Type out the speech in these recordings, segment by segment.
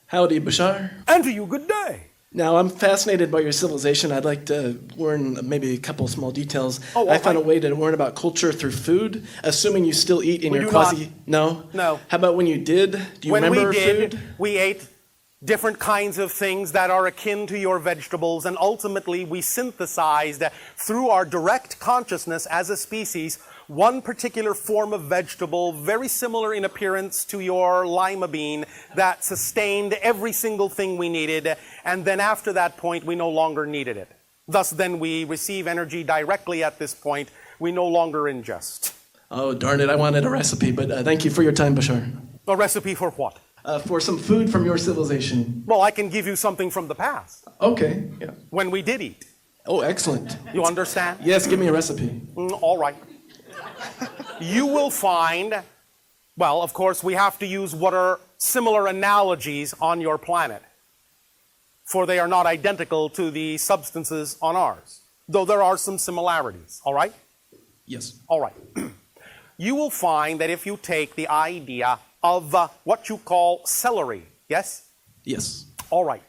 Howdy, Bashar. And to you, good day. Now, I'm fascinated by your civilization. I'd like to learn maybe a couple small details. Oh, I found a way to learn about culture through food, assuming you still eat in your quasi... No? No. How about when you did? Do you remember food? We ate different kinds of things that are akin to your vegetables, and ultimately we synthesized through our direct consciousness as a species one particular form of vegetable, very similar in appearance to your lima bean, that sustained every single thing we needed, and then after that point we no longer needed it. Thus then we receive energy directly at this point. We no longer ingest. Oh, darn it, I wanted a recipe, but thank you for your time, Bashar. A recipe for what? For some food from your civilization. Well, I can give you something from the past. Okay, yeah. When we did eat. Oh, excellent. You understand? Yes, give me a recipe. All right. You will find, well, of course, we have to use what are similar analogies on your planet, for they are not identical to the substances on ours, though there are some similarities, all right? Yes. All right. You will find that if you take the idea of what you call celery, yes? Yes. All right.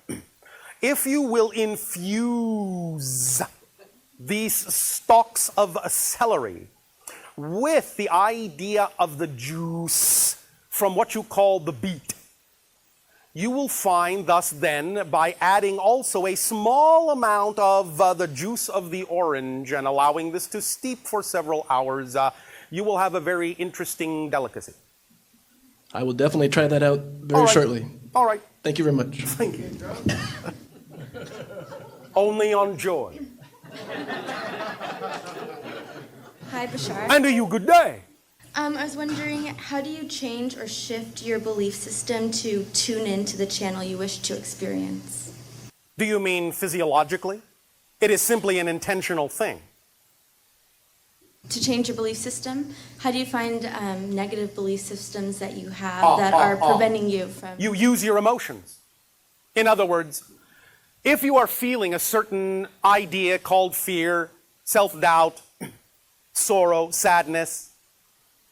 If you will infuse these stalks of celery with the idea of the juice from what you call the beet, you will find thus then, by adding also a small amount of the juice of the orange and allowing this to steep for several hours, you will have a very interesting delicacy. I will definitely try that out very shortly. All right. Thank you very much. Thank you. Only on joy. Hi, Bashar. And to you, good day. I was wondering, how do you change or shift your belief system to tune in to the channel you wish to experience? Do you mean physiologically? It is simply an intentional thing. To change your belief system, how do you find negative belief systems that you have that are preventing you from... You use your emotions. In other words, if you are feeling a certain idea called fear, self-doubt, sorrow, sadness,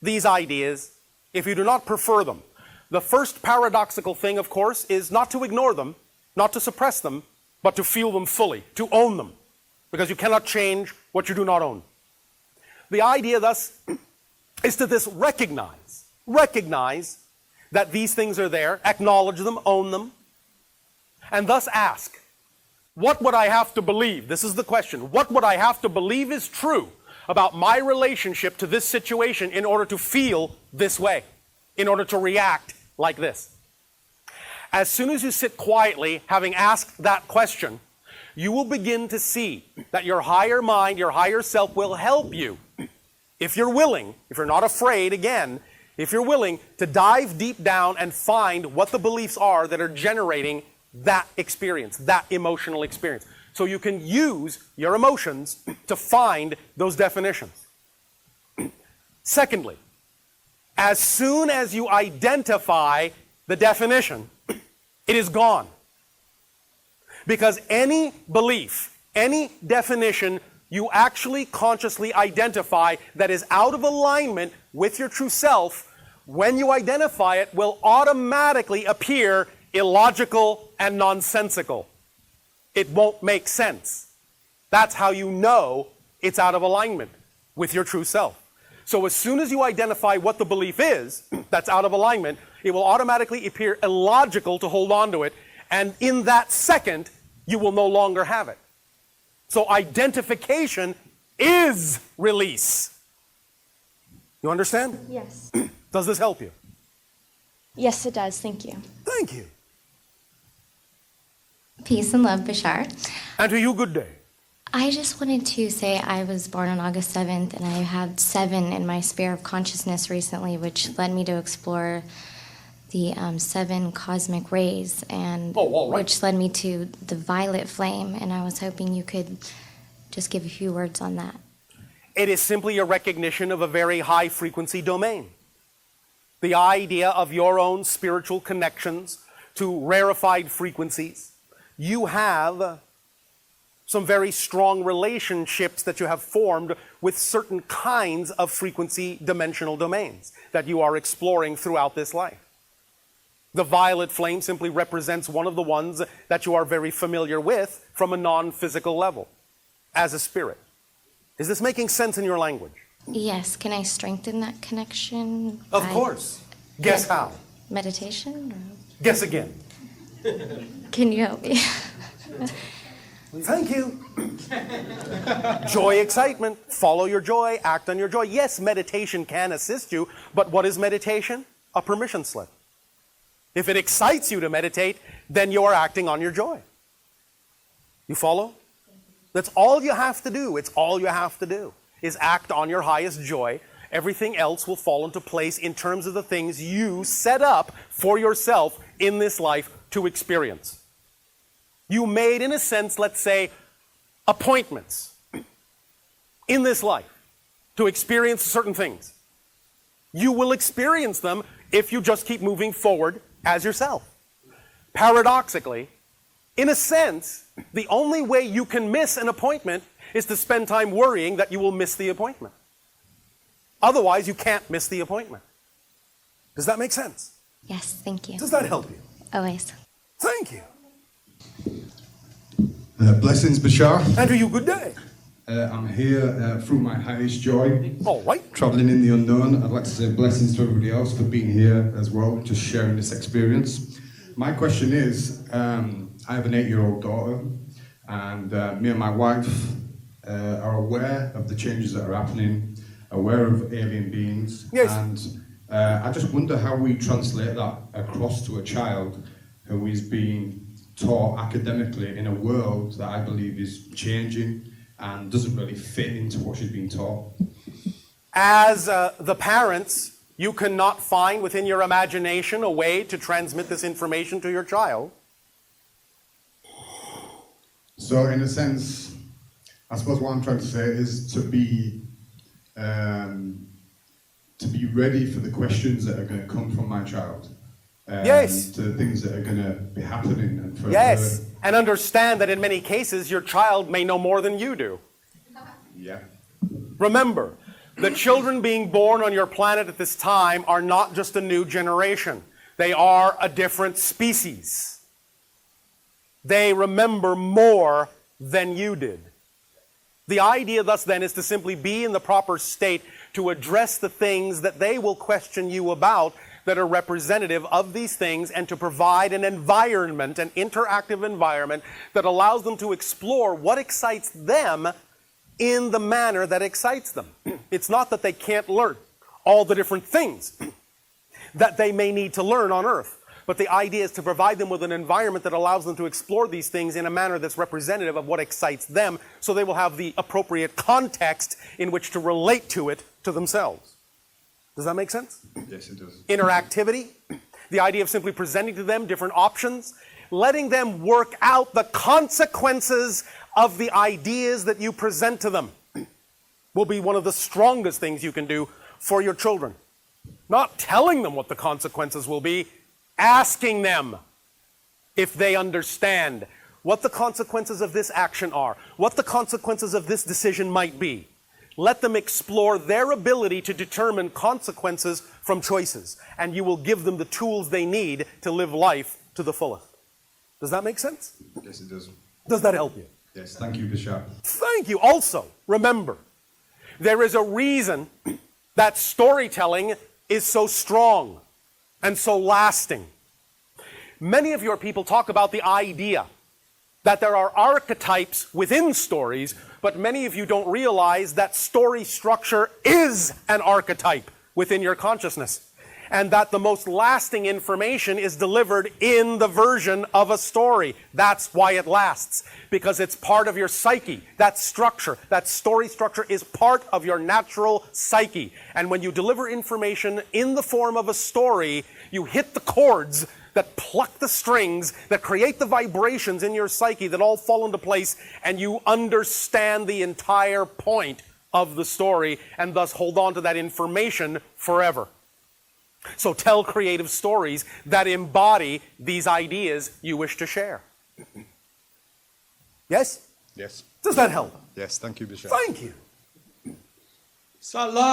these ideas, if you do not prefer them, the first paradoxical thing, of course, is not to ignore them, not to suppress them, but to feel them fully, to own them, because you cannot change what you do not own. The idea, thus, is to this recognize that these things are there, acknowledge them, own them, and thus ask, what would I have to believe? This is the question. What would I have to believe is true about my relationship to this situation in order to feel this way, in order to react like this? As soon as you sit quietly, having asked that question, you will begin to see that your higher mind, your higher self will help you, if you're willing, if you're not afraid, again, if you're willing to dive deep down and find what the beliefs are that are generating that experience, that emotional experience. So you can use your emotions to find those definitions. Secondly, as soon as you identify the definition, it is gone. Because any belief, any definition you actually consciously identify that is out of alignment with your true self, when you identify it, will automatically appear illogical and nonsensical. It won't make sense. That's how you know it's out of alignment with your true self. So as soon as you identify what the belief is that's out of alignment, it will automatically appear illogical to hold on to it, and in that second, you will no longer have it. So identification is release. You understand? Yes. Does this help you? Yes, it does. Thank you. Thank you. Peace and love, Bashar. And to you, good day. I just wanted to say I was born on August 7th, and I had 7 in my sphere of consciousness recently, which led me to explore the 7 cosmic rays, and which led me to the violet flame, and I was hoping you could just give a few words on that. It is simply a recognition of a very high frequency domain. The idea of your own spiritual connections to rarefied frequencies. You have some very strong relationships that you have formed with certain kinds of frequency dimensional domains that you are exploring throughout this life. The violet flame simply represents one of the ones that you are very familiar with from a non-physical level, as a spirit. Is this making sense in your language? Yes. Can I strengthen that connection? Of by course. Guess how? Meditation? Or Guess again. can you help me? Thank you. Joy, excitement. Follow your joy, act on your joy. Yes, meditation can assist you, but what is meditation? A permission slip. If it excites you to meditate, then you are acting on your joy. You follow? That's all you have to do. It's all you have to do is act on your highest joy. Everything else will fall into place in terms of the things you set up for yourself in this life to experience. You made, in a sense, let's say, appointments in this life to experience certain things. You will experience them if you just keep moving forward as yourself. Paradoxically, in a sense, the only way you can miss an appointment is to spend time worrying that you will miss the appointment. Otherwise, you can't miss the appointment. Does that make sense? Yes. Thank you. Does that help you? Always. Thank you. Blessings, Bashar. Andrew, you good day. I'm here through my highest joy, All right. traveling in the unknown. I'd like to say blessings to everybody else for being here as well, just sharing this experience. My question is, I have an 8-year-old daughter, and me and my wife are aware of the changes that are happening, aware of alien beings, Yes. and I just wonder how we translate that across to a child who is being taught academically in a world that I believe is changing and doesn't really fit into what she's being taught. As the parents, you cannot find within your imagination a way to transmit this information to your child. So in a sense, I suppose what I'm trying to say is to be ready for the questions that are going to come from my child. Yes. To things that are going to be happening. And for Yes, her, and understand that in many cases your child may know more than you do. yeah. Remember, the children being born on your planet at this time are not just a new generation. They are a different species. They remember more than you did. The idea thus then is to simply be in the proper state to address the things that they will question you about that are representative of these things, and to provide an environment, an interactive environment that allows them to explore what excites them in the manner that excites them. It's not that they can't learn all the different things that they may need to learn on Earth, but the idea is to provide them with an environment that allows them to explore these things in a manner that's representative of what excites them, so they will have the appropriate context in which to relate to it to themselves. Does that make sense? Yes, it does. Interactivity, the idea of simply presenting to them different options, letting them work out the consequences of the ideas that you present to them will be one of the strongest things you can do for your children. Not telling them what the consequences will be, asking them if they understand what the consequences of this action are, what the consequences of this decision might be. Let them explore their ability to determine consequences from choices, and you will give them the tools they need to live life to the fullest. Does that make sense? Yes, it does. Does that help you? Yes, thank you, Bashar. Thank you. Also, remember, there is a reason that storytelling is so strong and so lasting. Many of your people talk about the idea that there are archetypes within stories, but many of you don't realize that story structure is an archetype within your consciousness, and that the most lasting information is delivered in the version of a story. That's why it lasts, because it's part of your psyche. That structure, that story structure is part of your natural psyche. And when you deliver information in the form of a story, you hit the chords that pluck the strings, that create the vibrations in your psyche that all fall into place, and you understand the entire point of the story, and thus hold on to that information forever. So tell creative stories that embody these ideas you wish to share. Yes? Yes. Does that help? Yes, thank you, Bashar. Thank you. Salam.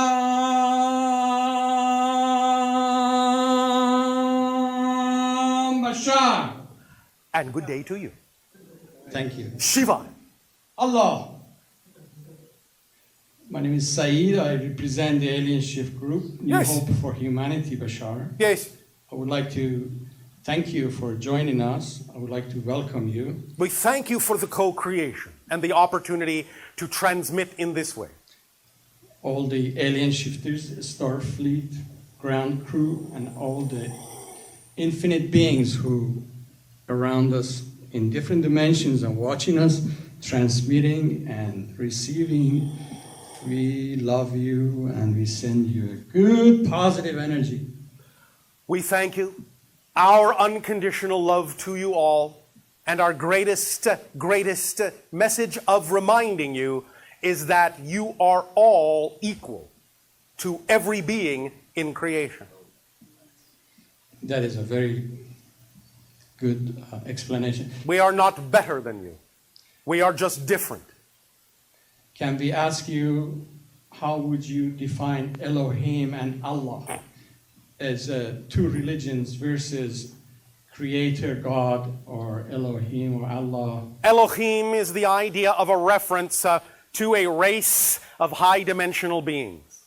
「Bashar. And good day to you. Thank you. Shiva. Allah. My name is Saeed. I represent the Alien Shift Group, New Yes. Hope for Humanity, Bashar. Yes. I would like to thank you for joining us. I would like to welcome you. We thank you for the co-creation and the opportunity to transmit in this way. All the alien shifters, Starfleet, ground crew, and all the infinite beings who around us in different dimensions are watching us, transmitting and receiving. We love you and we send you a good positive energy. We thank you, our unconditional love to you all, and our greatest message of reminding you is that you are all equal to every being in creation. That is a very good explanation. We are not better than you. We are just different. Can we ask you, how would you define Elohim and Allah as two religions versus Creator God or Elohim or Allah? Elohim is the idea of a reference to a race of high-dimensional beings.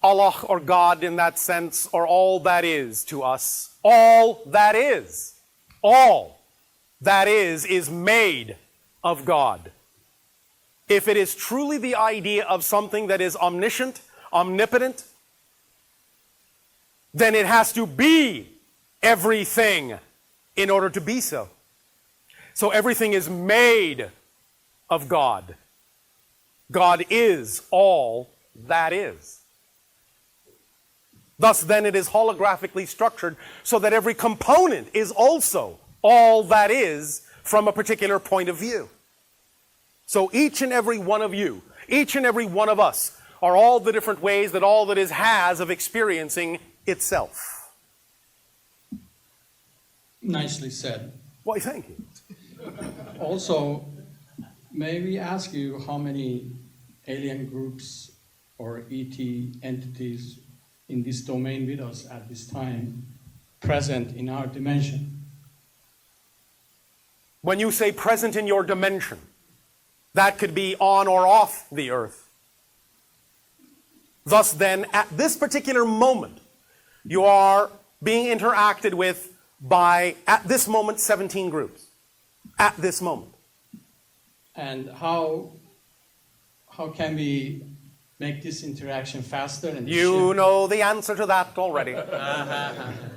Allah or God in that sense, or all that is to us. All that is made of God. If it is truly the idea of something that is omniscient, omnipotent, then it has to be everything in order to be so. So everything is made of God. God is all that is. Thus then it is holographically structured so that every component is also all that is from a particular point of view. So each and every one of you, each and every one of us, are all the different ways that all that is has of experiencing itself. Nicely said. Why, thank you. Also, may we ask you how many alien groups or ET entities in this domain with us at this time present in our dimension? When you say present in your dimension, that could be on or off the earth. Thus then, at this particular moment, you are being interacted with by, at this moment, 17 groups. At this moment. And how can we make this interaction faster? And You know the answer to that already.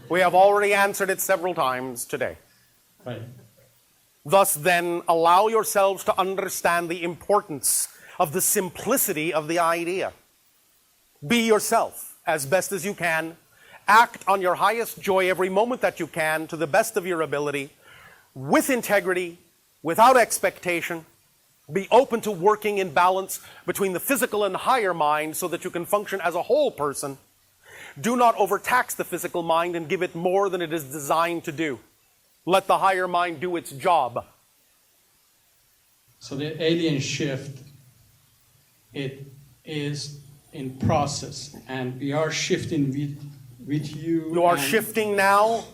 We have already answered it several times today. Right. Thus then, allow yourselves to understand the importance of the simplicity of the idea. Be yourself as best as you can. Act on your highest joy every moment that you can to the best of your ability, with integrity, without expectation. Be open to working in balance between the physical and higher mind so that you can function as a whole person. Do not overtax the physical mind and give it more than it is designed to do. Let the higher mind do its job. So the alien shift, it is in process, and we are shifting with you. You are shifting now,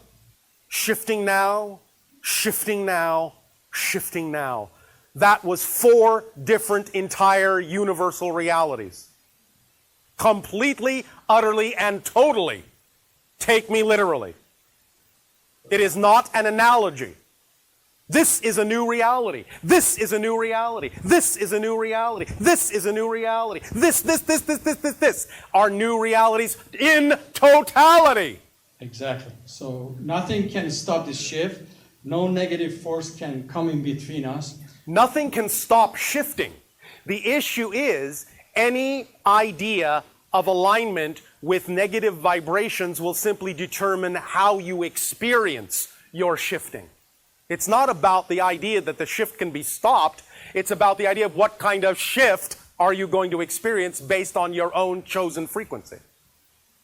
shifting now, shifting now, shifting now. That was 4 different entire universal realities. Completely, utterly, and totally. Take me literally. It is not an analogy. This is a new reality. This is a new reality. This is a new reality. This is a new reality. This are new realities in totality. Exactly. So nothing can stop this shift. No negative force can come in between us. Nothing can stop shifting. The issue is any idea of alignment with negative vibrations will simply determine how you experience your shifting. It's not about the idea that the shift can be stopped. It's about the idea of what kind of shift are you going to experience based on your own chosen frequency.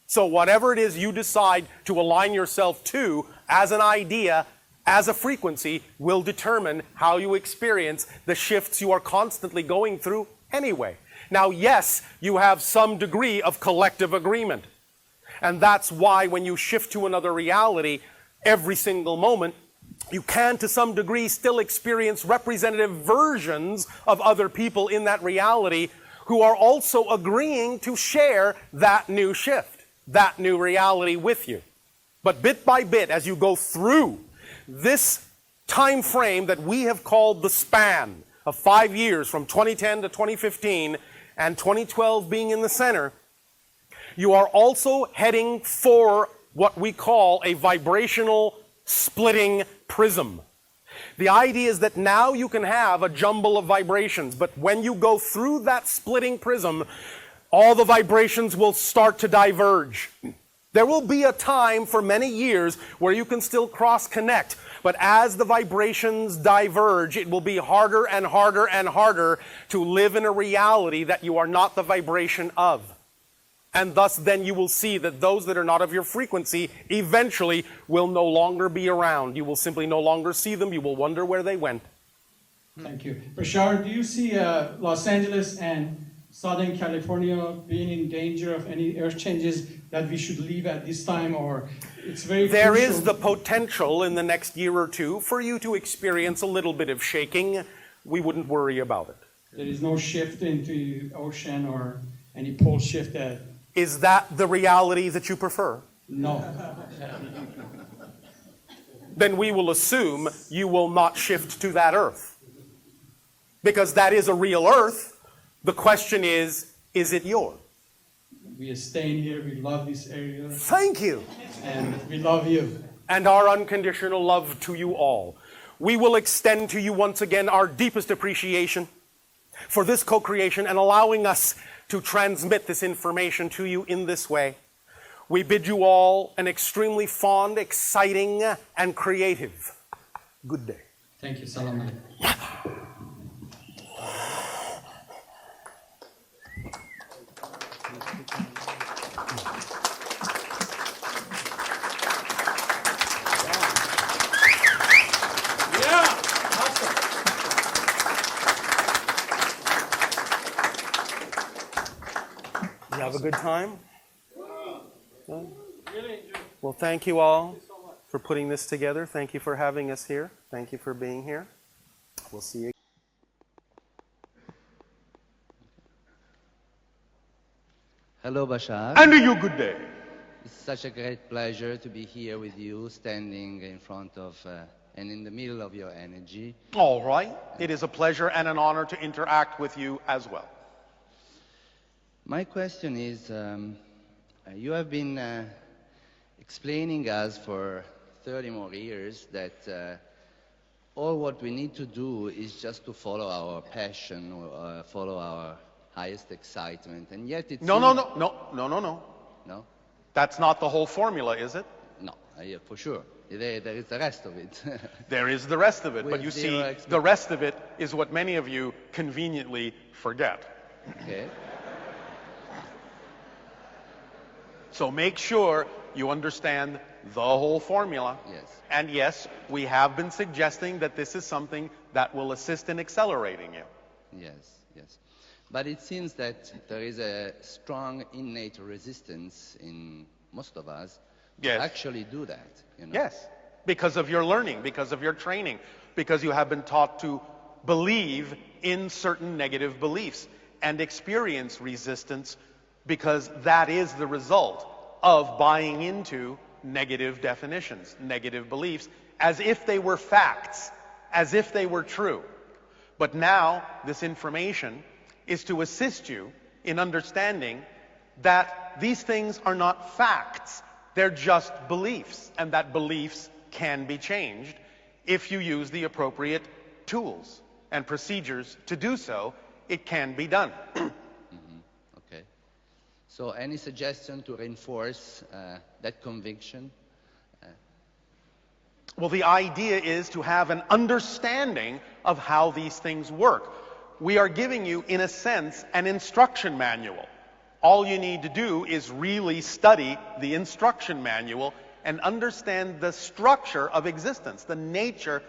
So whatever it is you decide to align yourself to as an idea, as a frequency, will determine how you experience the shifts you are constantly going through anyway. Now, yes, you have some degree of collective agreement. And that's why when you shift to another reality, every single moment, you can, to some degree, still experience representative versions of other people in that reality who are also agreeing to share that new shift, that new reality with you. But bit by bit, as you go through this time frame that we have called the span of 5 years, from 2010 to 2015, and 2012 being in the center, you are also heading for what we call a vibrational splitting prism. The idea is that now you can have a jumble of vibrations, but when you go through that splitting prism, all the vibrations will start to diverge. There will be a time for many years where you can still cross-connect, but as the vibrations diverge, it will be harder and harder and harder to live in a reality that you are not the vibration of. And thus then you will see that those that are not of your frequency eventually will no longer be around. You will simply no longer see them. You will wonder where they went. Thank you. Bashar, do you see Los Angeles and Southern California being in danger of any earth changes that we should leave at this time, or it's very There crucial? is the potential in the next year or two for you to experience a little bit of shaking. We wouldn't worry about it. There is no shift into ocean or any pole shift that... Is that the reality that you prefer? No. Then we will assume you will not shift to that earth. Because that is a real earth. The question is it yours? We are staying here. We love this area. Thank you. And we love you. And our unconditional love to you all. We will extend to you once again our deepest appreciation for this co-creation and allowing us to transmit this information to you in this way. We bid you all an extremely fond, exciting, and creative good day. Thank you. Salam alaikum. You have a good time? Well, thank you all for putting this together. Thank you for having us here. Thank you for being here. We'll see you. Hello, Bashar. And to you, good day. It's such a great pleasure to be here with you, standing in front of and in the middle of your energy. All right. It is a pleasure and an honor to interact with you as well. My question is, you have been explaining us for 30 more years that all what we need to do is just to follow our passion or follow our highest excitement, and yet it's... No. No? That's not the whole formula, is it? No, yeah, for sure. There is the rest of it. There is the rest of it, but With you see, zero expectation. the rest of it is what many of you conveniently forget. Okay? So make sure you understand the whole formula. Yes. And yes, we have been suggesting that this is something that will assist in accelerating you. Yes, yes. But it seems that there is a strong innate resistance in most of us Yes. to actually do that. You know? Yes, because of your learning, because of your training, because you have been taught to believe in certain negative beliefs and experience resistance, because that is the result of buying into negative definitions, negative beliefs, as if they were facts, as if they were true. But now, this information is to assist you in understanding that these things are not facts, they're just beliefs, and that beliefs can be changed if you use the appropriate tools and procedures to do so. It can be done. Okay. So any suggestion to reinforce that conviction? Well, the idea is to have an understanding of how these things work. We are giving you, in a sense, an instruction manual. All you need to do is really study the instruction manual and understand the structure of existence, the nature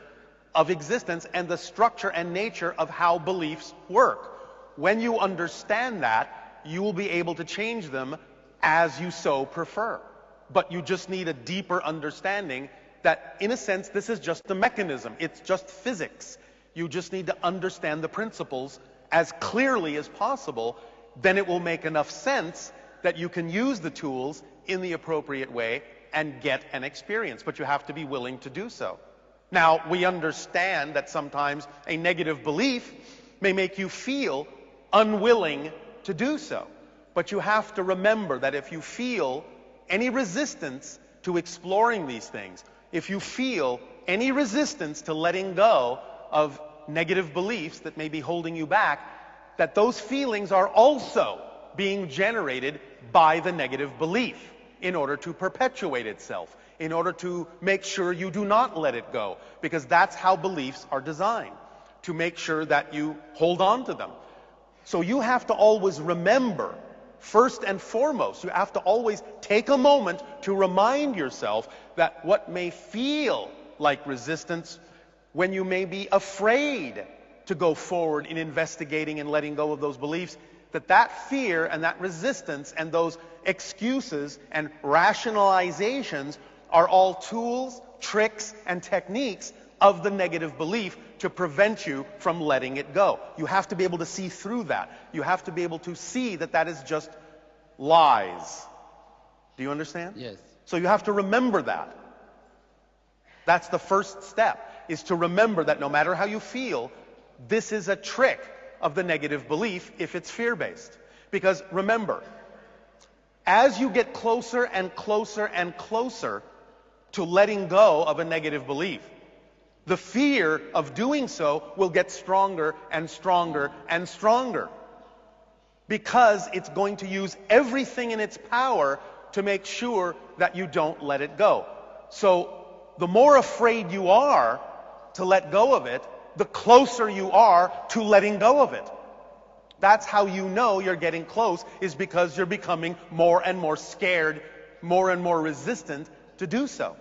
of existence, and the structure and nature of how beliefs work. When you understand that, you will be able to change them as you so prefer. But you just need a deeper understanding that in a sense this is just a mechanism. It's just physics. You just need to understand the principles as clearly as possible. Then it will make enough sense that you can use the tools in the appropriate way and get an experience. But you have to be willing to do so. Now, we understand that sometimes a negative belief may make you feel unwilling to do so. But you have to remember that if you feel any resistance to exploring these things, if you feel any resistance to letting go of negative beliefs that may be holding you back, that those feelings are also being generated by the negative belief in order to perpetuate itself, in order to make sure you do not let it go, because that's how beliefs are designed, to make sure that you hold on to them. So you have to always remember, first and foremost, you have to always take a moment to remind yourself that what may feel like resistance, when you may be afraid to go forward in investigating and letting go of those beliefs, that fear and that resistance and those excuses and rationalizations are all tools, tricks, and techniques of the negative belief to prevent you from letting it go. You have to be able to see through that. You have to be able to see that that is just lies. Do you understand? Yes. So you have to remember that. That's the first step, is to remember that no matter how you feel, this is a trick of the negative belief if it's fear-based. Because remember, as you get closer and closer and closer to letting go of a negative belief, the fear of doing so will get stronger and stronger and stronger, because it's going to use everything in its power to make sure that you don't let it go. So the more afraid you are to let go of it, the closer you are to letting go of it. That's how you know you're getting close, is because you're becoming more and more scared, more and more resistant to do so.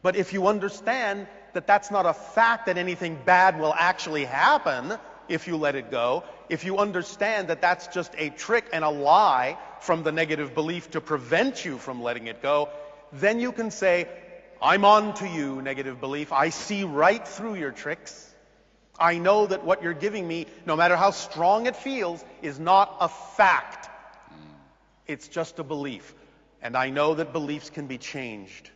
But if you understand that that's not a fact, that anything bad will actually happen if you let it go, if you understand that that's just a trick and a lie from the negative belief to prevent you from letting it go, then you can say, I'm on to you, negative belief. I see right through your tricks. I know that what you're giving me, no matter how strong it feels, is not a fact. It's just a belief. And I know that beliefs can be changed.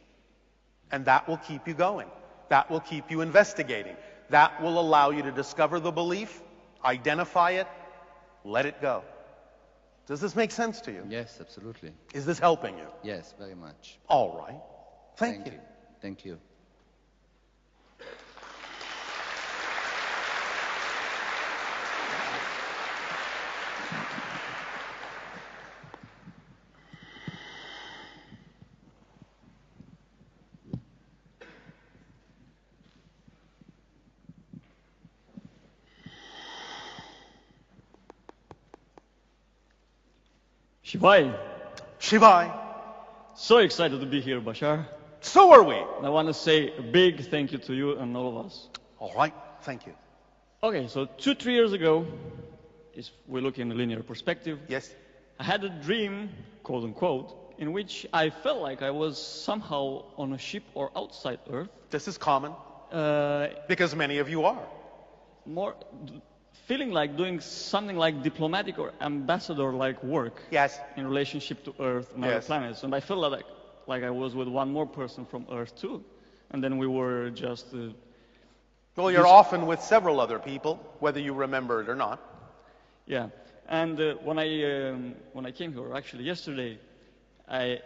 And that will keep you going. That will keep you investigating. That will allow you to discover the belief, identify it, let it go. Does this make sense to you? Yes, absolutely. Is this helping you? Yes, very much. All right. Thank you. Thank you. Shivai, Shivai, so excited to be here, Bashar. so are we. And I want to say a big thank you to you and all of us. All right. Thank you. Okay, so 2-3 years ago, if we look in a linear perspective, Yes. I had a dream, quote unquote, in which I felt like I was somehow on a ship or outside Earth. This is common, Uh, because many of you are. more feeling like doing something like diplomatic or ambassador-like work Yes. in relationship to Earth and other Yes. planets. And I felt like I was with one more person from Earth too. And then we were just... Well, you're often with several other people, whether you remember it or not. yeah. And when I came here, actually yesterday, a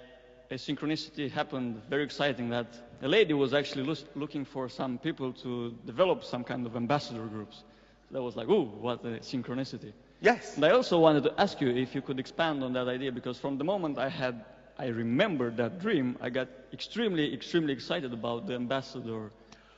synchronicity happened, very exciting, that a lady was actually looking for some people to develop some kind of ambassador groups. So that was like, ooh, what a synchronicity. Yes. And I also wanted to ask you if you could expand on that idea, because from the moment I remembered that dream, I got extremely, extremely excited about the ambassador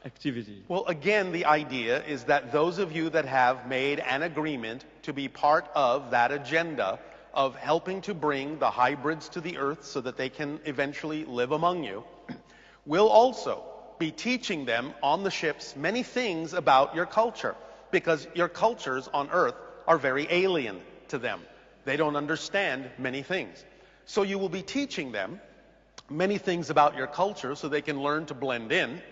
activity. Well, again, the idea is that those of you that have made an agreement to be part of that agenda of helping to bring the hybrids to the Earth so that they can eventually live among you, will also be teaching them on the ships many things about your culture, because your cultures on Earth are very alien to them. They don't understand many things. So you will be teaching them many things about your culture so they can learn to blend in,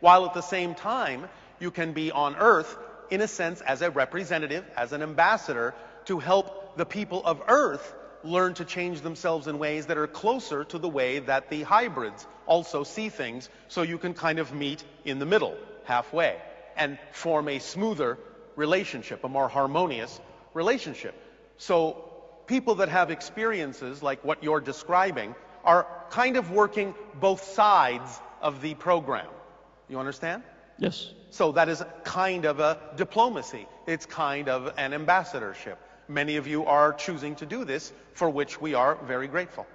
while at the same time you can be on Earth, in a sense, as a representative, as an ambassador, to help the people of Earth learn to change themselves in ways that are closer to the way that the hybrids also see things, so you can kind of meet in the middle, halfway, and form a smoother relationship, a more harmonious relationship. So people that have experiences like what you're describing are kind of working both sides of the program. You understand? Yes. So that is kind of a diplomacy. It's kind of an ambassadorship. Many of you are choosing to do this, for which we are very grateful.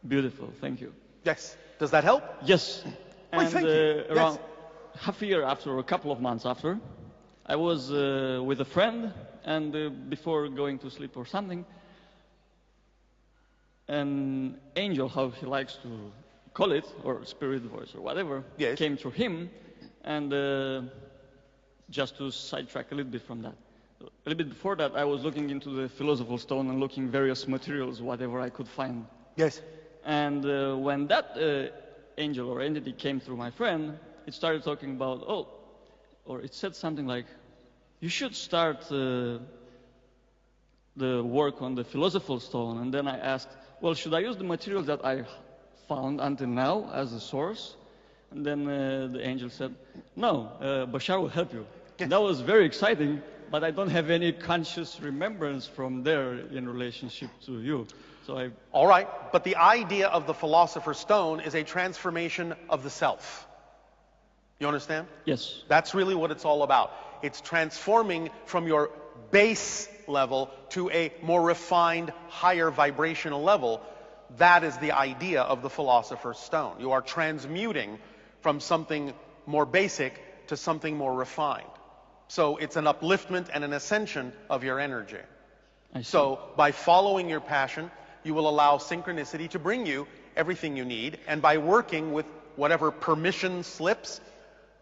Beautiful. Thank you. Yes. Does that help? Yes. Why, And thank you. around Yes. half a year after, or a couple of months after, I was with a friend, and before going to sleep or something, an angel, how he likes to call it, or spirit voice or whatever, Yes. came through him. And just to sidetrack a little bit from that, a little bit before that, I was looking into the philosopher's stone and looking various materials, whatever I could find. Yes. And when that angel or entity came through my friend, it started talking about, or it said something like, you should start the work on the philosopher's stone. And then I asked, well, should I use the materials that I found until now as a source? And then the angel said, no, Bashar will help you. Yes. That was very exciting, but I don't have any conscious remembrance from there in relationship to you. So All right, but the idea of the philosopher's stone is a transformation of the self. You understand? Yes. That's really what it's all about. It's transforming from your base level to a more refined, higher vibrational level. That is the idea of the philosopher's stone. You are transmuting from something more basic to something more refined. So it's an upliftment and an ascension of your energy. I see. So by following your passion, you will allow synchronicity to bring you everything you need, and by working with whatever permission slips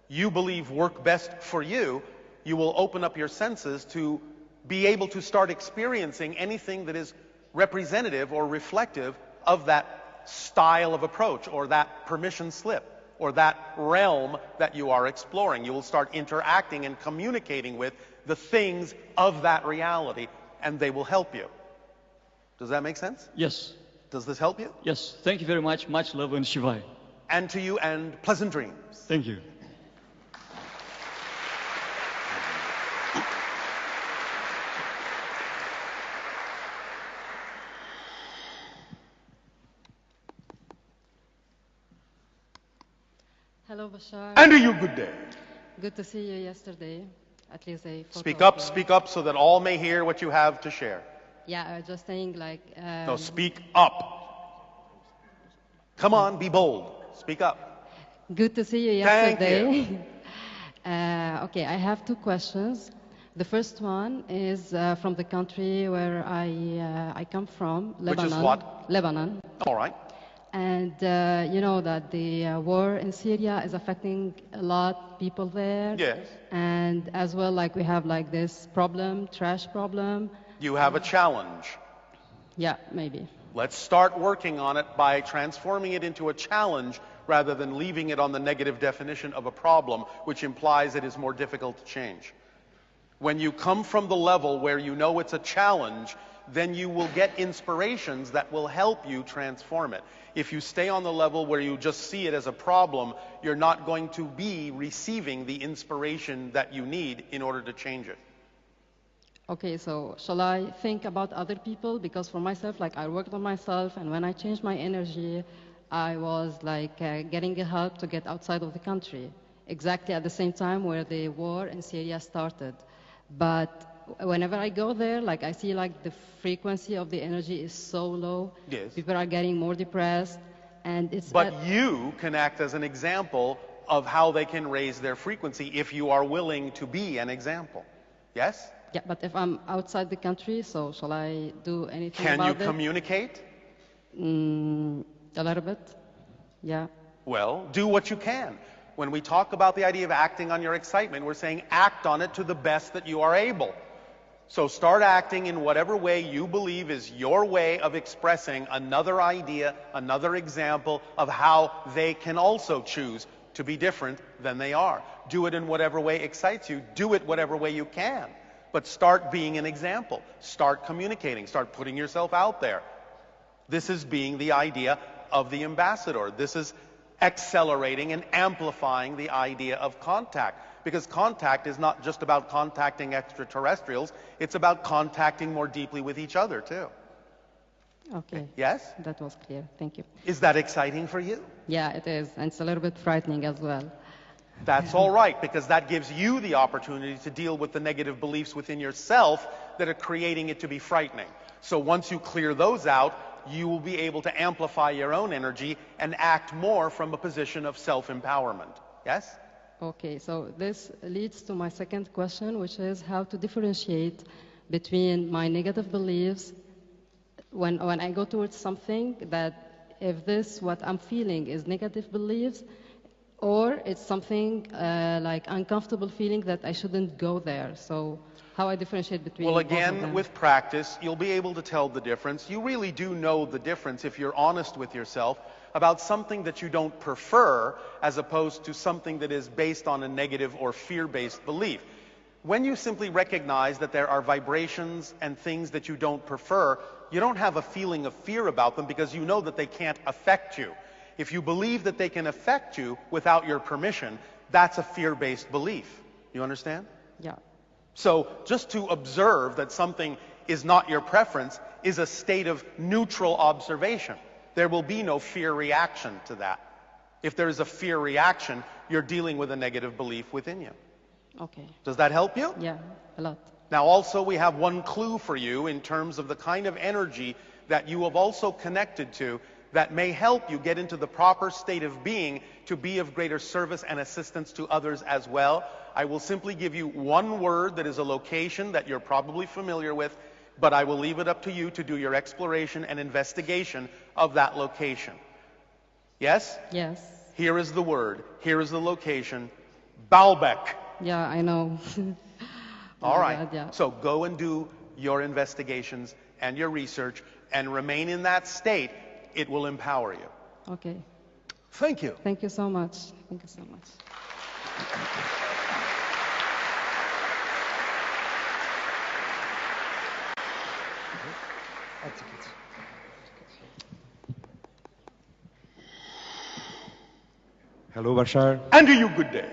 you believe work best for you, you will open up your senses to be able to start experiencing anything that is representative or reflective of that style of approach, or that permission slip, or that realm that you are exploring. You will start interacting and communicating with the things of that reality, and they will help you. Does that make sense? Yes. Does this help you? Yes. Thank you very much. Much love and Shivai. And to you, and pleasant dreams. Thank you. Hello, Bashar. And to you, good day. Good to see you yesterday. At least a photo Speak of you. up so that all may hear what you have to share. Yeah, I was just saying like... No, speak up. Come on, be bold. Speak up. Good to see you Thank yesterday. Okay, I have two questions. The first one is from the country where I come from, Lebanon. Which is what? Lebanon. All right. And you know that the war in Syria is affecting a lot people there. Yes. And as well, like we have like this problem, trash problem. You have a challenge. Yeah, maybe. Let's start working on it by transforming it into a challenge rather than leaving it on the negative definition of a problem, which implies it is more difficult to change. When you come from the level where you know it's a challenge, then you will get inspirations that will help you transform it. If you stay on the level where you just see it as a problem, you're not going to be receiving the inspiration that you need in order to change it. Okay, so shall I think about other people? Because for myself, like I worked on myself, and when I changed my energy, I was like getting help to get outside of the country. Exactly at the same time where the war in Syria started. But whenever I go there, like I see like the frequency of the energy is so low. Yes. People are getting more depressed, and it's... But you can act as an example of how they can raise their frequency if you are willing to be an example. Yes? Yeah, but if I'm outside the country, so shall I do anything Can about you it? communicate? A little bit, yeah. Well, do what you can. When we talk about the idea of acting on your excitement, we're saying act on it to the best that you are able. So start acting in whatever way you believe is your way of expressing another idea, another example of how they can also choose to be different than they are. Do it in whatever way excites you. Do it whatever way you can. But start being an example. Start communicating. Start putting yourself out there. This is being the idea of the ambassador. This is accelerating and amplifying the idea of contact. Because contact is not just about contacting extraterrestrials, it's about contacting more deeply with each other, too. Okay. Yes? That was clear. Thank you. Is that exciting for you? Yeah, it is. And it's a little bit frightening as well. That's all right, because that gives you the opportunity to deal with the negative beliefs within yourself that are creating it to be frightening. So once you clear those out, you will be able to amplify your own energy and act more from a position of self-empowerment. Yes? Okay, so this leads to my second question, which is how to differentiate between my negative beliefs when I go towards something, that if this, what I'm feeling is negative beliefs, or it's something like uncomfortable feeling that I shouldn't go there. So how I differentiate between Well, both of again, them. with practice, you'll be able to tell the difference. You really do know the difference if you're honest with yourself about something that you don't prefer as opposed to something that is based on a negative or fear-based belief. When you simply recognize that there are vibrations and things that you don't prefer, you don't have a feeling of fear about them because you know that they can't affect you. If you believe that they can affect you without your permission, that's a fear-based belief. You understand? Yeah. So just to observe that something is not your preference is a state of neutral observation. There will be no fear reaction to that. If there is a fear reaction, you're dealing with a negative belief within you. Okay. Does that help you? Yeah, a lot. Now also we have one clue for you in terms of the kind of energy that you have also connected to that may help you get into the proper state of being to be of greater service and assistance to others as well. I will simply give you one word that is a location that you're probably familiar with, but I will leave it up to you to do your exploration and investigation of that location. Yes? Yes. Here is the word. Here is the location. Baalbek. Yeah, I know. All Oh, right. God, yeah. So go and do your investigations and your research and remain in that state. It will empower you. Okay. Thank you. Thank you so much. Thank you so much. Hello, Bashar. And to you, good day.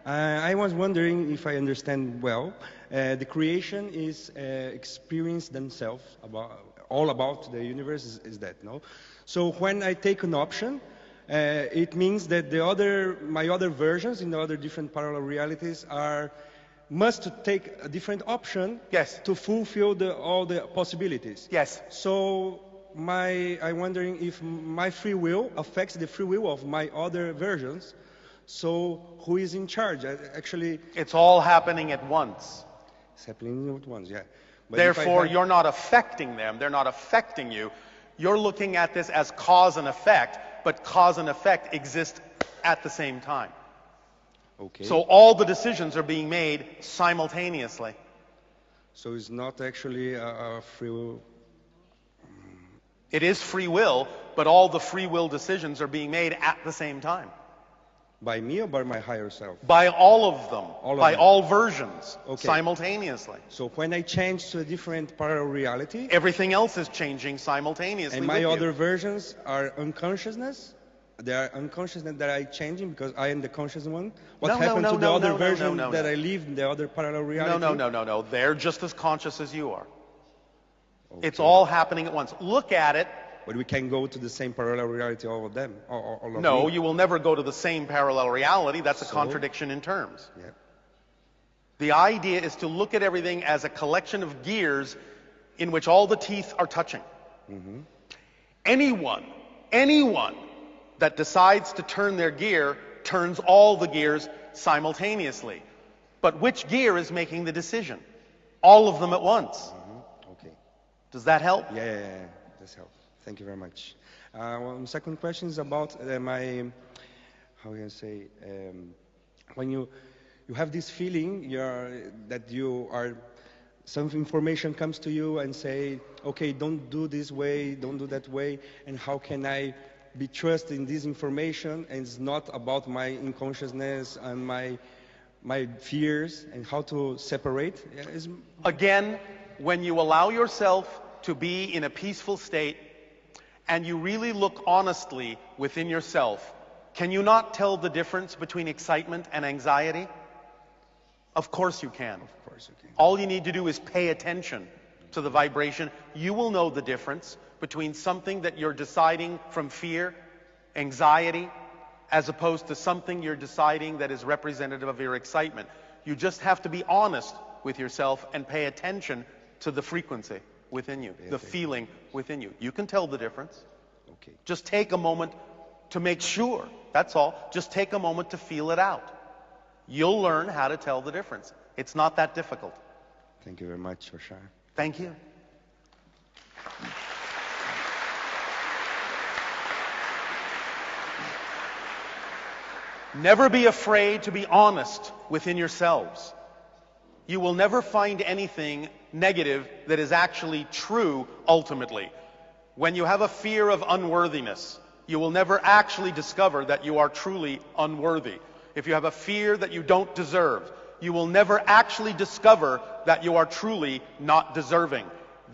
I was wondering if I understand well. The creation is experience themselves all about the universe. Is that no? So when I take an option, it means that my other versions in the other different parallel realities must take a different option. Yes. To fulfill all the possibilities. Yes. So I'm wondering if my free will affects the free will of my other versions. So who is in charge? Actually, it's all happening at once. It's happening at once, yeah. But therefore, you're not affecting them. They're not affecting you. You're looking at this as cause and effect, but cause and effect exist at the same time. Okay. So all the decisions are being made simultaneously. So it's not actually a free will. It is free will, but all the free will decisions are being made at the same time. By me or by my higher self? By all of them. By them. all versions. Okay. Simultaneously. So when I change to a different parallel reality, everything else is changing simultaneously. And my with other you. versions are unconsciousness? They are unconsciousness that I changing because I am the conscious one? What happened to the other version that I live in the other parallel reality? No. They're just as conscious as you are. Okay. It's all happening at once. Look at it. But we can go to the same parallel reality, all of them? All of no, me. you will never go to the same parallel reality. That's a contradiction in terms. Yeah. The idea is to look at everything as a collection of gears in which all the teeth are touching. Mm-hmm. Anyone that decides to turn their gear turns all the gears simultaneously. But which gear is making the decision? All of them at once. Mm-hmm. Okay. Does that help? Yeah, this helps. Thank you very much. Second question is about how can I say, when you have this feeling that you are some information comes to you and say, okay, don't do this way, don't do that way, and how can I be trust in this information, and it's not about my unconsciousness and my fears, and how to separate. Again, when you allow yourself to be in a peaceful state and you really look honestly within yourself, can you not tell the difference between excitement and anxiety? Of course you can. Of course you can. All you need to do is pay attention to the vibration. You will know the difference between something that you're deciding from fear, anxiety, as opposed to something you're deciding that is representative of your excitement. You just have to be honest with yourself and pay attention to the frequency within you, the feeling within you. You can tell the difference. Okay. Just take a moment to make sure. That's all. Just take a moment to feel it out. You'll learn how to tell the difference. It's not that difficult. Thank you very much, Bashar. Thank you. Never be afraid to be honest within yourselves. You will never find anything negative that is actually true ultimately. When you have a fear of unworthiness, you will never actually discover that you are truly unworthy. If you have a fear that you don't deserve, you will never actually discover that you are truly not deserving.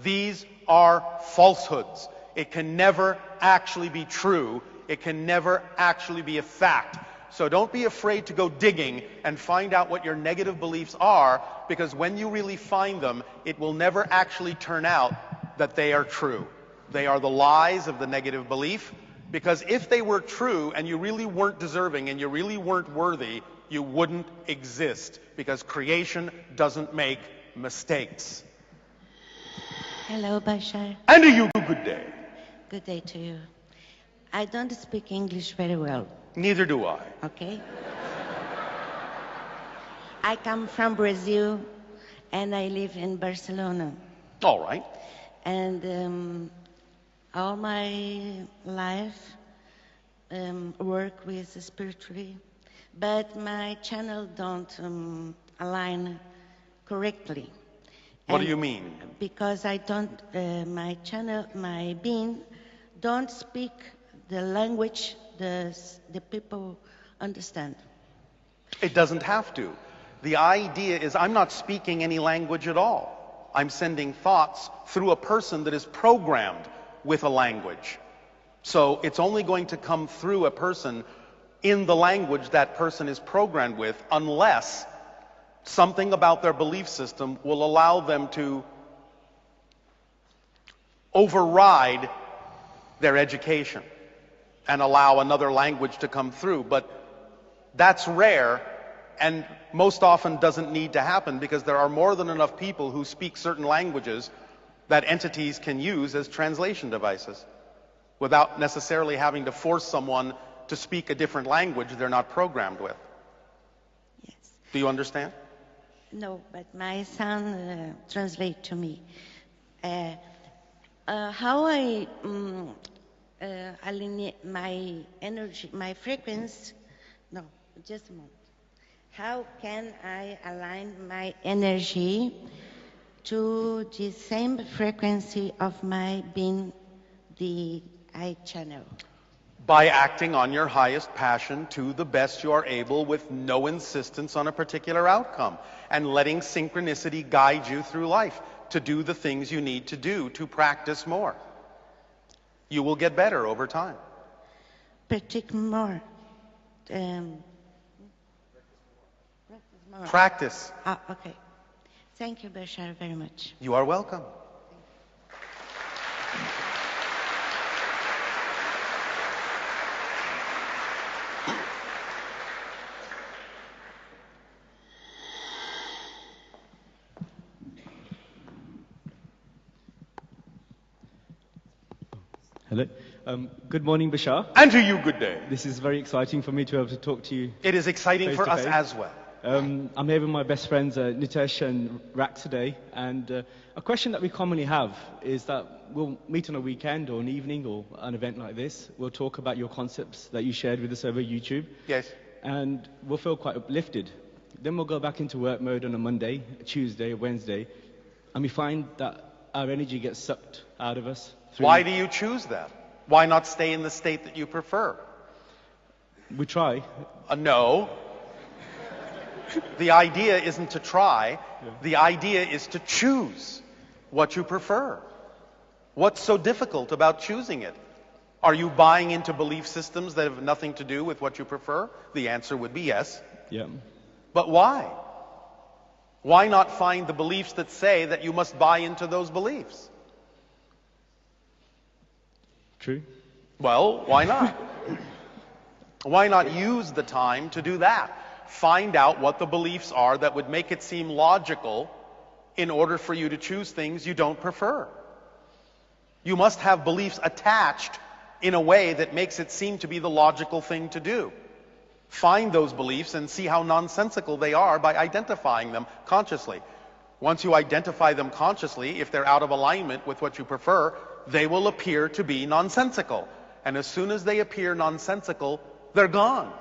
These are falsehoods. It can never actually be true. It can never actually be a fact. So don't be afraid to go digging and find out what your negative beliefs are, because when you really find them, it will never actually turn out that they are true. They are the lies of the negative belief, because if they were true and you really weren't deserving and you really weren't worthy, you wouldn't exist, because creation doesn't make mistakes. Hello, Bashar. And to you, good day. Good day to you. I don't speak English very well. Neither do I. Okay. I come from Brazil and I live in Barcelona. All right. And all my life work with spiritually, but my channel don't align correctly. What do you mean? Because I don't, my channel, my being, don't speak the language the people understand. It doesn't have to. The idea is I'm not speaking any language at all. I'm sending thoughts through a person that is programmed with a language. So it's only going to come through a person in the language that person is programmed with, unless something about their belief system will allow them to override their education and allow another language to come through. But that's rare and most often doesn't need to happen, because there are more than enough people who speak certain languages that entities can use as translation devices without necessarily having to force someone to speak a different language they're not programmed with. Yes. Do you understand? No, but my son translate to me. How I alienate my energy, my frequency? No, just a moment. How can I align my energy to the same frequency of my being, the I channel? By acting on your highest passion to the best you are able, with no insistence on a particular outcome, and letting synchronicity guide you through life to do the things you need to do to practice more. You will get better over time. Practice more. Practice. Ah, okay. Thank you, Bashar, very much. You are welcome. Hello. Good morning, Bashar. And to you, good day. This is very exciting for me to be able to talk to you. It is exciting for us as well. I'm here with my best friends Nitesh and Rax today, and a question that we commonly have is that we'll meet on a weekend or an evening or an event like this. We'll talk about your concepts that you shared with us over YouTube. Yes. And we'll feel quite uplifted. Then we'll go back into work mode on a Monday, a Tuesday, a Wednesday, and we find that our energy gets sucked out of us. Why do you choose that? Why not stay in the state that you prefer? We try. No. The idea isn't to try. The idea is to choose what you prefer. What's so difficult about choosing it? Are you buying into belief systems that have nothing to do with what you prefer? The answer would be yes. Yeah. But why? Why not find the beliefs that say that you must buy into those beliefs? True. Well, why not? Why not use the time to do that? Find out what the beliefs are that would make it seem logical in order for you to choose things you don't prefer. You must have beliefs attached in a way that makes it seem to be the logical thing to do. Find those beliefs and see how nonsensical they are by identifying them consciously. Once you identify them consciously, if they're out of alignment with what you prefer, they will appear to be nonsensical. And as soon as they appear nonsensical, they're gone.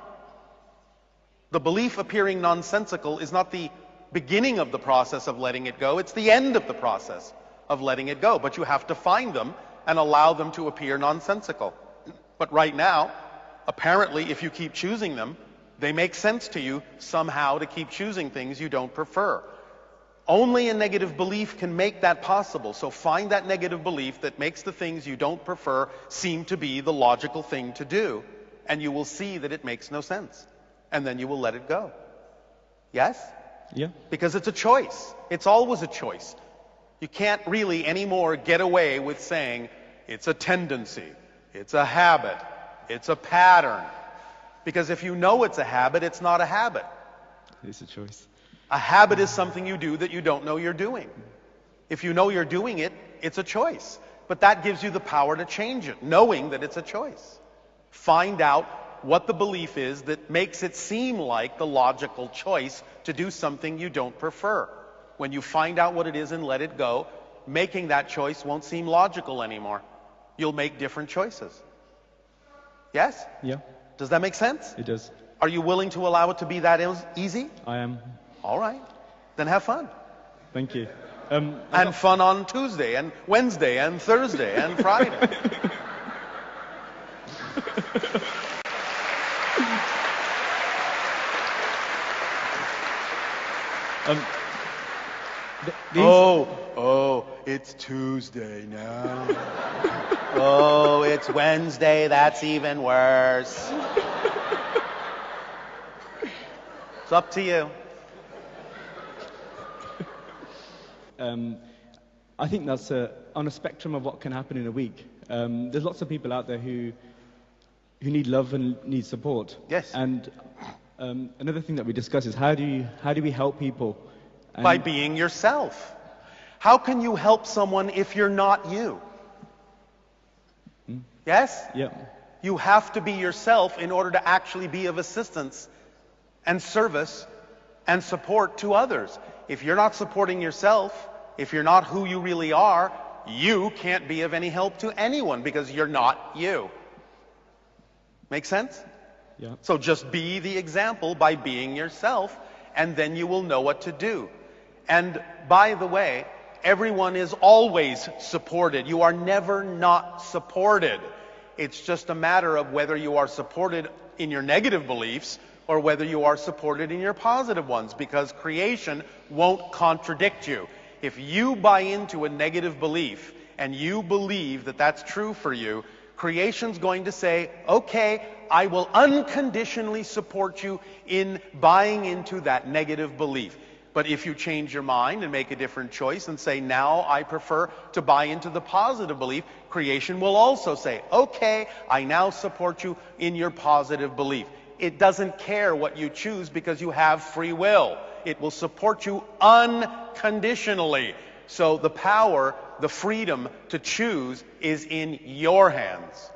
The belief appearing nonsensical is not the beginning of the process of letting it go, it's the end of the process of letting it go. But you have to find them and allow them to appear nonsensical. But right now, apparently, if you keep choosing them, they make sense to you somehow to keep choosing things you don't prefer. Only a negative belief can make that possible. So find that negative belief that makes the things you don't prefer seem to be the logical thing to do, and you will see that it makes no sense. And then you will let it go. Yes? Yeah. Because it's a choice. It's always a choice. You can't really anymore get away with saying it's a tendency, it's a habit, it's a pattern. Because if you know it's a habit, it's not a habit. It's a choice. A habit is something you do that you don't know you're doing. If you know you're doing it, it's a choice. But that gives you the power to change it, knowing that it's a choice. Find out what the belief is that makes it seem like the logical choice to do something you don't prefer. When you find out what it is and let it go, making that choice won't seem logical anymore. You'll make different choices. Yes? Yeah. Does that make sense? It does. Are you willing to allow it to be that easy? I am. All right. Then have fun. Thank you. And fun on Tuesday and Wednesday and Thursday and Friday. It's Tuesday now. Oh, it's Wednesday, that's even worse. It's up to you. I think that's on a spectrum of what can happen in a week. There's lots of people out there who need love and need support. Yes. And another thing that we discuss is how do we help people? By being yourself. How can you help someone if you're not you? Yes? Yeah. You have to be yourself in order to actually be of assistance and service and support to others. If you're not supporting yourself, if you're not who you really are, you can't be of any help to anyone because you're not you. Make sense? Yeah. So just be the example by being yourself, and then you will know what to do. And by the way, everyone is always supported. You are never not supported. It's just a matter of whether you are supported in your negative beliefs or whether you are supported in your positive ones, because creation won't contradict you. If you buy into a negative belief and you believe that that's true for you, creation's going to say, okay, I will unconditionally support you in buying into that negative belief. But if you change your mind and make a different choice and say, now I prefer to buy into the positive belief, creation will also say, okay, I now support you in your positive belief. It doesn't care what you choose because you have free will. It will support you unconditionally. So the power, the freedom to choose is in your hands.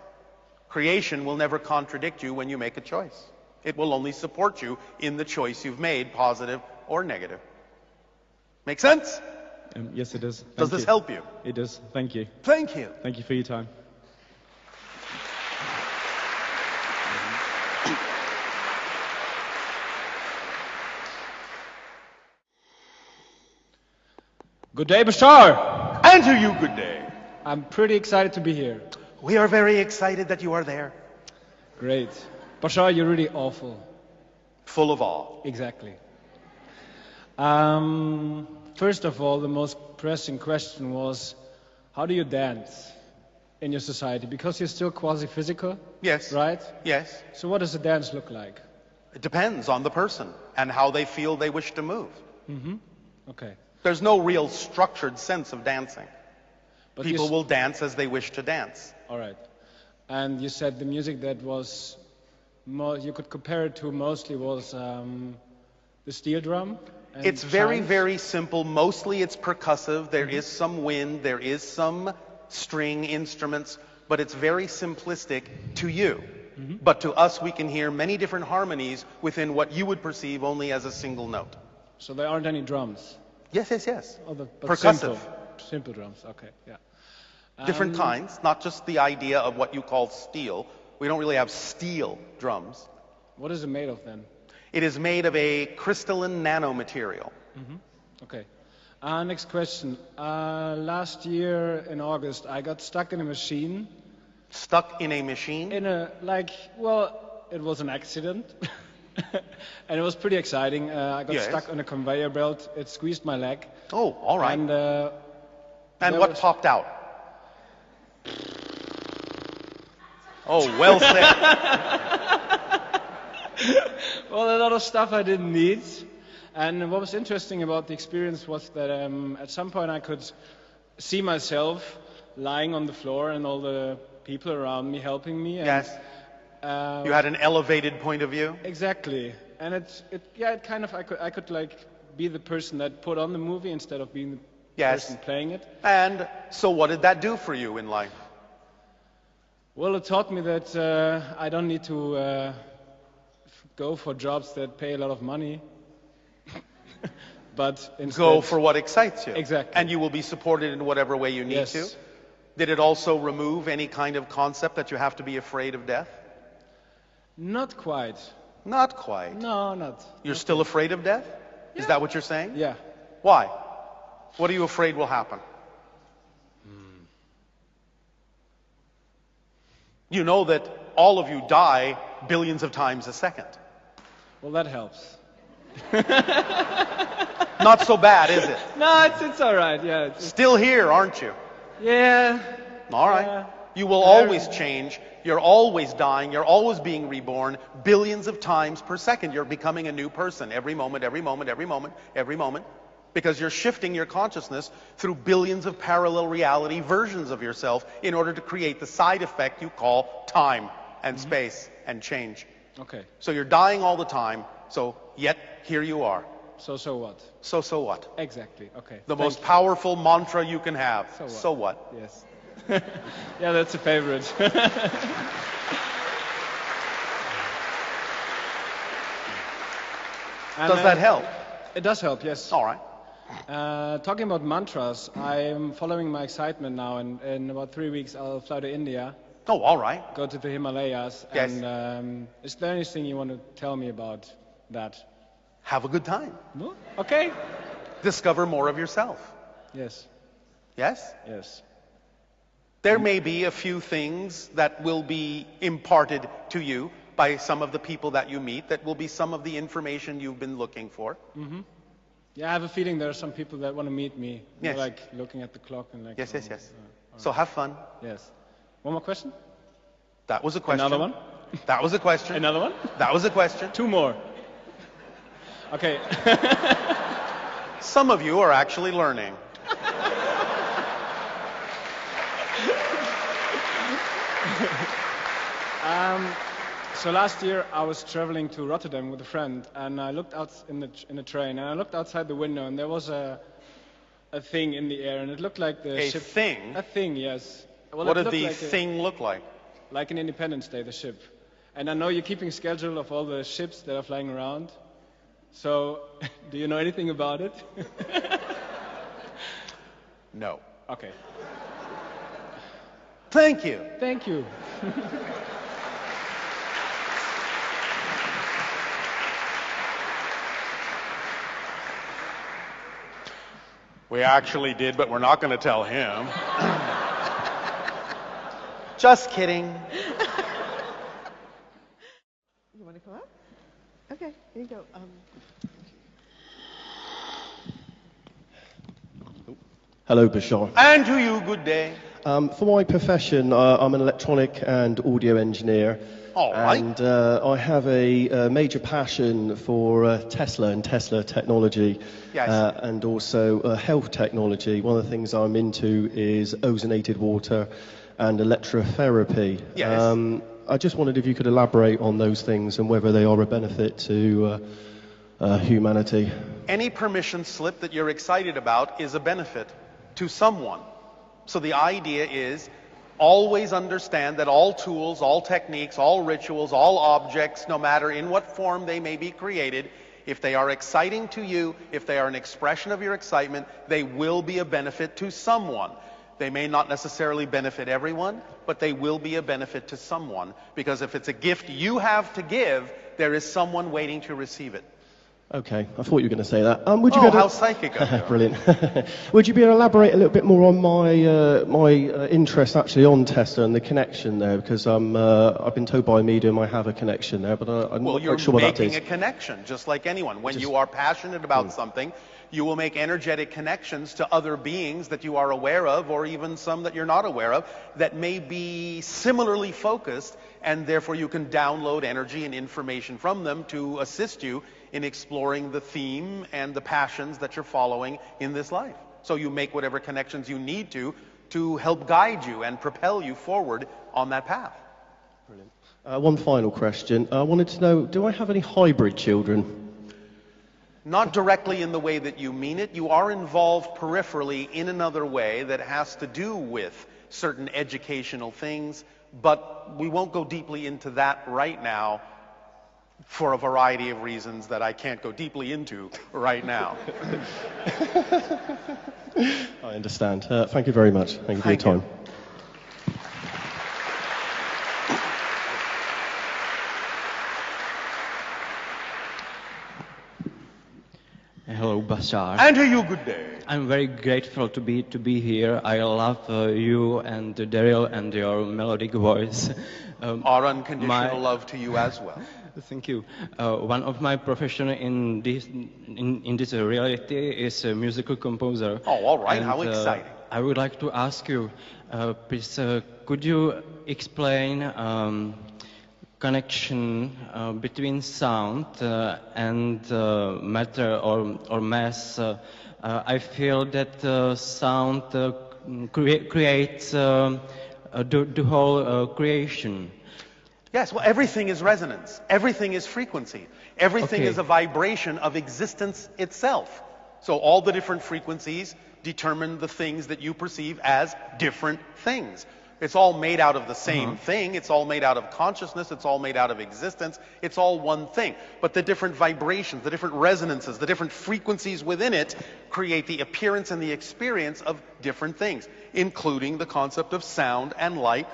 Creation will never contradict you when you make a choice. It will only support you in the choice you've made, positive or negative. Make sense? Yes, it does. Does this help you? It does. Thank you. Thank you. Thank you for your time. Good day, Bashar. And to you, good day. I'm pretty excited to be here. We are very excited that you are there. Great. Bashar, you're really awful. Full of awe. Exactly. First of all, the most pressing question was, how do you dance in your society? Because you're still quasi-physical, Yes. right? Yes. So what does the dance look like? It depends on the person and how they feel they wish to move. Okay. There's no real structured sense of dancing. But People will dance as they wish to dance. All right. And you said the music that was, you could compare it to mostly was the steel drum? And It's very, chimes? very simple. Mostly it's percussive. There is some wind. There is some string instruments. But it's very simplistic to you. But to us, we can hear many different harmonies within what you would perceive only as a single note. So there aren't any drums? Yes, yes, yes. Oh, but Percussive. Simple drums, okay, yeah. Different kinds, not just the idea of what you call steel. We don't really have steel drums. What is it made of then? It is made of a crystalline nanomaterial. Okay. Next question. Last year in August, I got stuck in a machine. Stuck in a machine? In a, it was an accident. And it was pretty exciting. I got Yes. stuck on a conveyor belt. It squeezed my leg. Oh, all right. And And what popped out? Oh, well said. Well, a lot of stuff I didn't need. And what was interesting about the experience was that at some point I could see myself lying on the floor and all the people around me helping me. And, Yes. You had an elevated point of view? Exactly. And it kind of, I could like be the person that put on the movie instead of being the Yes. person playing it. And so what did that do for you in life? Well, it taught me that I don't need to go for jobs that pay a lot of money, but instead Go for what excites you. Exactly. And you will be supported in whatever way you need Yes. to. Did it also remove any kind of concept that you have to be afraid of death? Not quite. Not quite. No, not. You're still afraid of death? Is that what you're saying? Yeah. Why? What are you afraid will happen? You know that all of you die billions of times a second. Well, that helps. Not so bad, is it? No, it's all right. Yeah. Still here, aren't you? Yeah. All right. Yeah. You will always change. You're always dying. You're always being reborn billions of times per second. You're becoming a new person every moment, every moment, every moment, every moment. Because you're shifting your consciousness through billions of parallel reality versions of yourself in order to create the side effect you call time and space and change. Okay. So you're dying all the time, so yet here you are. So what? So what? Exactly. Okay. The Thank most you. powerful mantra you can have. So what? So what? Yes. Yeah, that's a favorite. And, Does that help? It does help, yes. All right. Talking about mantras, I'm following my excitement now, and in about 3 weeks I'll fly to India, Oh, all right. go to the Himalayas, Yes. and is there anything you want to tell me about that? Have a good time. No? Okay. Discover more of yourself. Yes. Yes? Yes. There may be a few things that will be imparted to you by some of the people that you meet that will be some of the information you've been looking for. Yeah, I have a feeling there are some people that want to meet me. They're Yes. like looking at the clock and like. Yes, yes, oh, yes. all So right. have fun. Yes. One more question? That was a question. Another one? That was a question. Another one? That was a question. 2 more. Okay. Some of you are actually learning. So last year I was traveling to Rotterdam with a friend, and I looked out in the train, and I looked outside the window, and there was a thing in the air, and it looked like the A ship. thing? A thing, yes. Well, What it did looked the like thing look like? like an Independence Day, the ship. And I know you're keeping schedule of all the ships that are flying around. So, do you know anything about it? No. Okay. Thank you. Thank you. We actually did, but we're not going to tell him. Just kidding. You want to come up? Okay, here you go. Hello, Bashar. And to you, good day. For my profession, I'm an electronic and audio engineer. All right. And I have a major passion for Tesla and Tesla technology. Yes. And also health technology. One of the things I'm into is ozonated water and electrotherapy. Yes. I just wondered if you could elaborate on those things and whether they are a benefit to humanity. Any permission slip that you're excited about is a benefit to someone. So the idea is always understand that all tools, all techniques, all rituals, all objects, no matter in what form they may be created, if they are exciting to you, if they are an expression of your excitement, they will be a benefit to someone. They may not necessarily benefit everyone, but they will be a benefit to someone. Because if it's a gift you have to give, there is someone waiting to receive it. Okay, I thought you were going to say that. Would you Oh, be able to... how psychic of you. Brilliant. Would you be able to elaborate a little bit more on my interest actually on Tesla and the connection there? Because I've been told by a medium I have a connection there, but I'm Well, not you're quite sure what that making is. a connection, just like anyone. When you are passionate about something, you will make energetic connections to other beings that you are aware of, or even some that you're not aware of, that may be similarly focused, and therefore you can download energy and information from them to assist you in exploring the theme and the passions that you're following in this life. So you make whatever connections you need to help guide you and propel you forward on that path. Brilliant. One final question. I wanted to know, do I have any hybrid children? Not directly in the way that you mean it. You are involved peripherally in another way that has to do with certain educational things, but we won't go deeply into that right now for a variety of reasons that I can't go deeply into right now. I understand. Thank you very much. Thank you for your time. Hello, Bashar. And to you, good day. I'm very grateful to be here. I love you and Darryl and your melodic voice. Our unconditional love to you as well. Thank you. One of my profession in this reality is a musical composer. Oh, all right. And, how exciting. I would like to ask you, please, could you explain connection between sound and matter or mass? I feel that sound creates the whole creation. Yes, well, everything is resonance. Everything is frequency. Everything is a vibration of existence itself. So all the different frequencies determine the things that you perceive as different things. It's all made out of the same thing. It's all made out of consciousness. It's all made out of existence. It's all one thing. But the different vibrations, the different resonances, the different frequencies within it create the appearance and the experience of different things, including the concept of sound and light.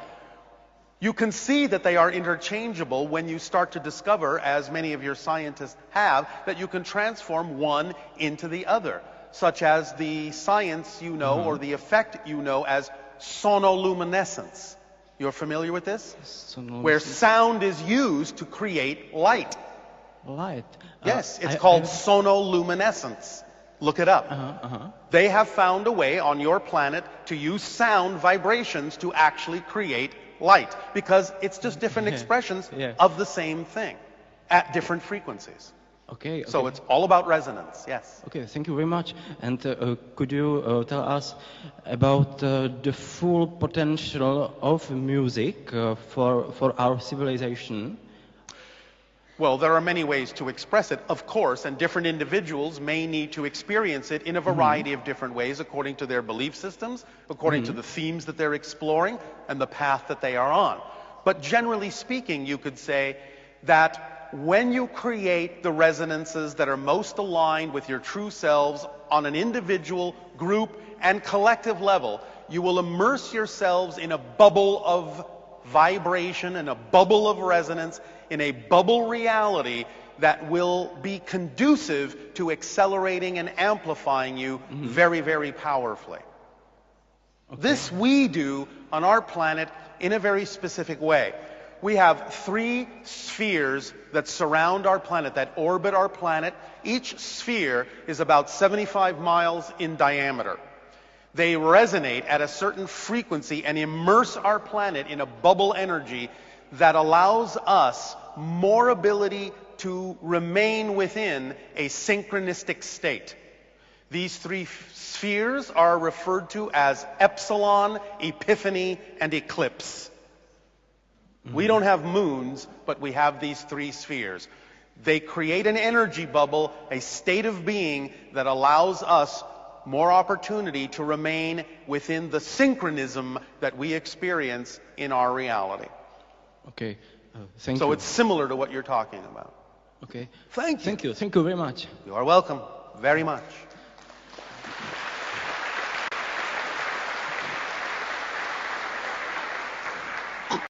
You can see that they are interchangeable when you start to discover, as many of your scientists have, that you can transform one into the other, such as the science you know, or the effect you know as sonoluminescence. You're familiar with this? Where sound is used to create light. Light? Yes, it's called sonoluminescence. Look it up. They have found a way on your planet to use sound vibrations to actually create light, because it's just different expressions of the same thing at different frequencies. Okay. So it's all about resonance, yes. Okay, thank you very much. And could you tell us about the full potential of music for our civilization? Well, there are many ways to express it, of course, and different individuals may need to experience it in a variety of different ways according to their belief systems, according to the themes that they're exploring, and the path that they are on. But generally speaking, you could say that when you create the resonances that are most aligned with your true selves on an individual, group, and collective level, you will immerse yourselves in a bubble of vibration and a bubble of resonance, in a bubble reality that will be conducive to accelerating and amplifying you very, very powerfully. This we do on our planet in a very specific way. We have 3 spheres that surround our planet, that orbit our planet. Each sphere is about 75 miles in diameter. They resonate at a certain frequency and immerse our planet in a bubble energy that allows us more ability to remain within a synchronistic state. These 3 spheres are referred to as epsilon, epiphany, and eclipse. We don't have moons, but we have these 3 spheres. They create an energy bubble, a state of being that allows us more opportunity to remain within the synchronism that we experience in our reality. Okay, thank you. So it's similar to what you're talking about. Okay. Thank you. Thank you very much. You are welcome very much.